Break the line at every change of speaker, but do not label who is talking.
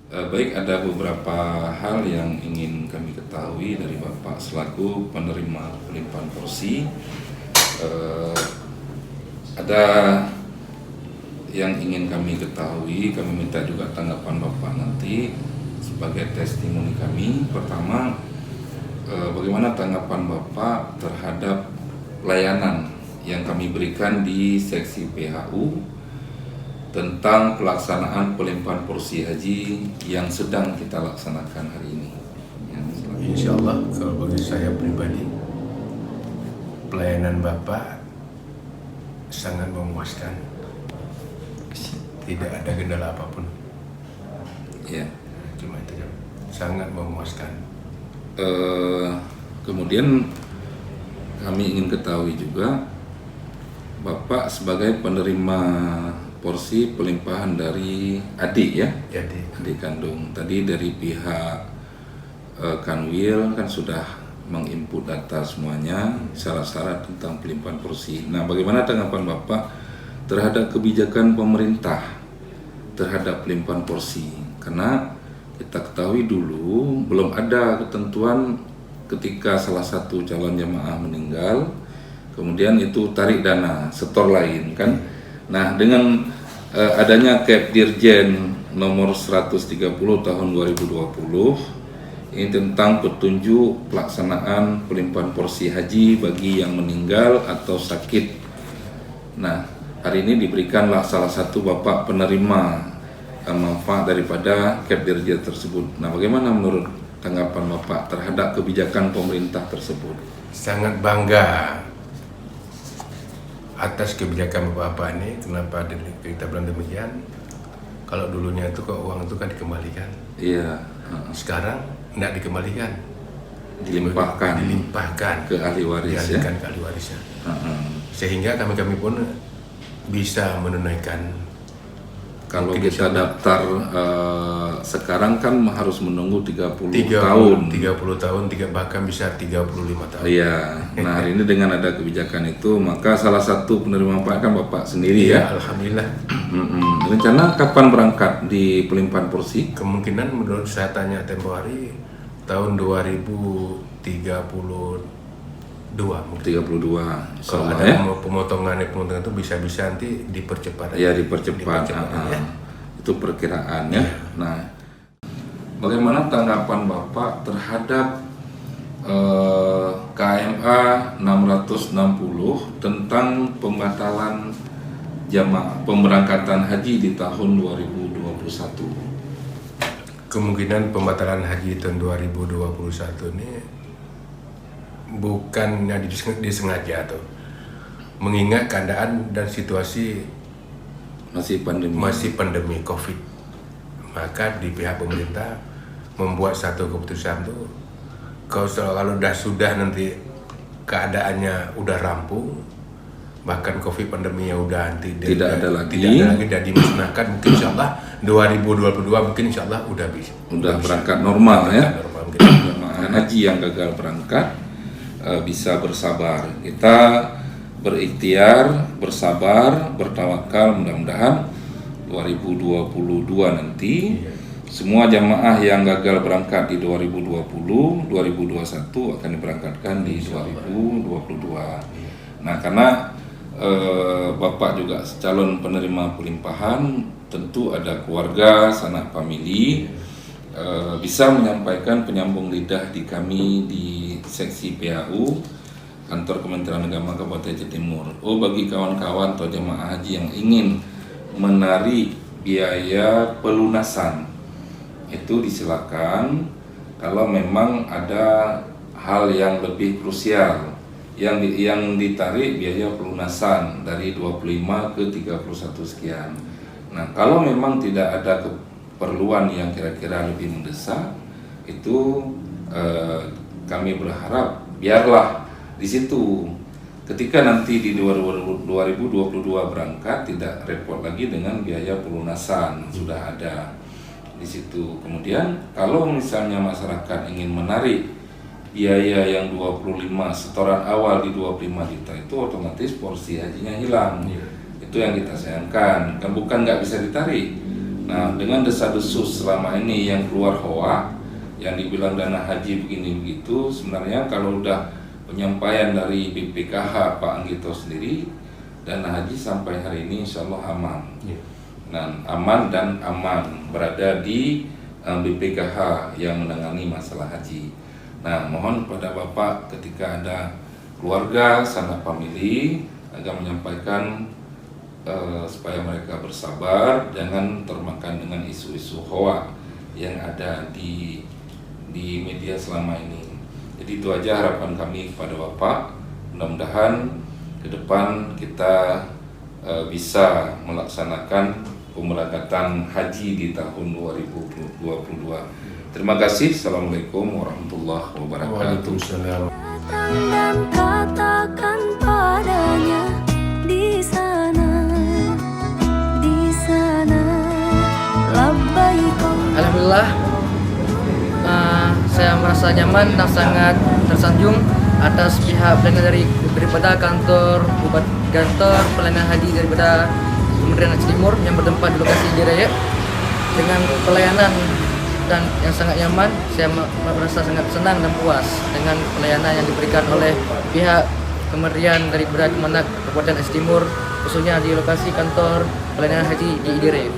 Baik, ada beberapa hal yang ingin kami ketahui dari Bapak selaku penerima pelimpahan porsi. Ada yang ingin kami ketahui, kami minta juga tanggapan Bapak nanti sebagai testimoni kami. Pertama, bagaimana tanggapan Bapak terhadap pelayanan yang kami berikan di seksi PHU tentang pelaksanaan pelimpahan porsi haji yang sedang kita laksanakan hari ini.
Insya Allah, kalau bagi saya pribadi, pelayanan Bapak sangat memuaskan. Tidak ada kendala apapun.
Ya.
Cuma itu saja. Sangat memuaskan.
Kemudian kami ingin ketahui juga, Bapak sebagai penerima porsi pelimpahan dari adik ya, adik kandung. Tadi dari pihak Kanwil kan sudah menginput data semuanya, syarat-syarat tentang pelimpahan porsi. Nah, bagaimana tanggapan Bapak terhadap kebijakan pemerintah terhadap pelimpahan porsi? Karena kita ketahui dulu belum ada ketentuan ketika salah satu calon jamaah meninggal, kemudian itu tarik dana setor lain kan. Nah, dengan adanya Kep Dirjen nomor 130 tahun 2020 ini tentang petunjuk pelaksanaan pelimpahan porsi haji bagi yang meninggal atau sakit. Nah, hari ini diberikanlah salah satu Bapak penerima manfaat daripada Kep Dirjen tersebut. Nah, bagaimana menurut tanggapan Bapak terhadap kebijakan pemerintah tersebut?
Sangat bangga atas kebijakan Bapak ini. Kenapa kita bilang demikian? Kalau dulunya itu kok uang itu kan dikembalikan.
Iya.
Sekarang tidak dikembalikan,
dilimpahkan ke ahli waris ya.
Ke ahli warisnya. Sehingga kami pun bisa menunaikan.
Kalau kita daftar sekarang kan harus menunggu 30 tahun,
bahkan bisa 35 tahun.
Iya. Nah, hari ini dengan ada kebijakan itu, maka salah satu penerima manfaat kan Bapak sendiri ya.
Alhamdulillah.
Rencana kapan berangkat di pelimpahan porsi?
Kemungkinan menurut saya tanya tempo hari tahun 2032 mungkin.
32.
Kalau ada pemotongan itu bisa nanti dipercepat.
Ya, dipercepat.
Ya.
Itu perkiraannya. Ya. Nah, bagaimana tanggapan Bapak terhadap KMA 660 tentang pembatalan jamaah pemberangkatan haji di tahun 2021?
Kemungkinan pembatalan haji tahun 2021 ini bukannya disengaja atau mengingat keadaan dan situasi masih pandemi COVID, maka di pihak pemerintah membuat satu keputusan tuh kalau sudah nanti keadaannya udah rampung, bahkan COVID pandeminya udah
tidak ada lagi
dan dimusnahkan, mungkin insyaallah 2022 mungkin insyaallah udah
berangkat normal ya. Jemaah haji yang gagal berangkat bisa bersabar. Kita berikhtiar, bersabar, bertawakal, mudah-mudahan 2022 nanti semua jamaah yang gagal berangkat di 2020, 2021 akan diberangkatkan di 2022. Nah, karena Bapak juga calon penerima pelimpahan, tentu ada keluarga, sanak famili, bisa menyampaikan penyambung lidah di kami di seksi PHU Kantor Kementerian Agama Kabupaten Jatimur. Bagi kawan-kawan atau jemaah haji yang ingin menarik biaya pelunasan, itu disilakan. Kalau memang ada hal yang lebih krusial yang ditarik biaya pelunasan dari 25 ke 31 sekian. Nah, kalau memang tidak ada keperluan yang kira-kira lebih mendesak, itu kami berharap biarlah di situ. Ketika nanti di 2022 berangkat, tidak repot lagi dengan biaya pelunasan, sudah ada di situ. Kemudian kalau misalnya masyarakat ingin menarik biaya yang 25, setoran awal di 25 juta, itu otomatis porsi hajinya hilang. Itu yang kita sayangkan. Kan bukan nggak bisa ditarik, Nah, dengan desas-desus selama ini yang keluar hoa, yang dibilang dana haji begini begitu, sebenarnya kalau udah penyampaian dari BPKH Pak Anggito sendiri, dana haji sampai hari ini insya Allah aman. Nah, aman dan aman berada di BPKH yang menangani masalah haji. Nah, mohon kepada Bapak ketika ada keluarga, sanak famili, agar menyampaikan supaya mereka bersabar, jangan termakan dengan isu-isu hoa yang ada di media selama ini. Jadi itu aja harapan kami kepada Bapak. Mudah-mudahan ke depan kita bisa melaksanakan pemberangkatan haji di tahun 2022. Terima kasih. Assalamualaikum warahmatullahi wabarakatuh.
Waalaikumsalam.
Datang dan katakan padanya di sana labbaik.
Alhamdulillah, saya merasa nyaman dan sangat tersanjung atas pihak pelayanan daripada kantor pelayanan haji daripada Kementerian Haji Timur yang bertempat di lokasi Jiraya dengan pelayanan dan yang sangat nyaman. Saya merasa sangat senang dan puas dengan pelayanan yang diberikan oleh pihak Kementerian daripada Kemenag Kabupaten Haji Timur, khususnya di lokasi kantor pelayanan haji di Idire.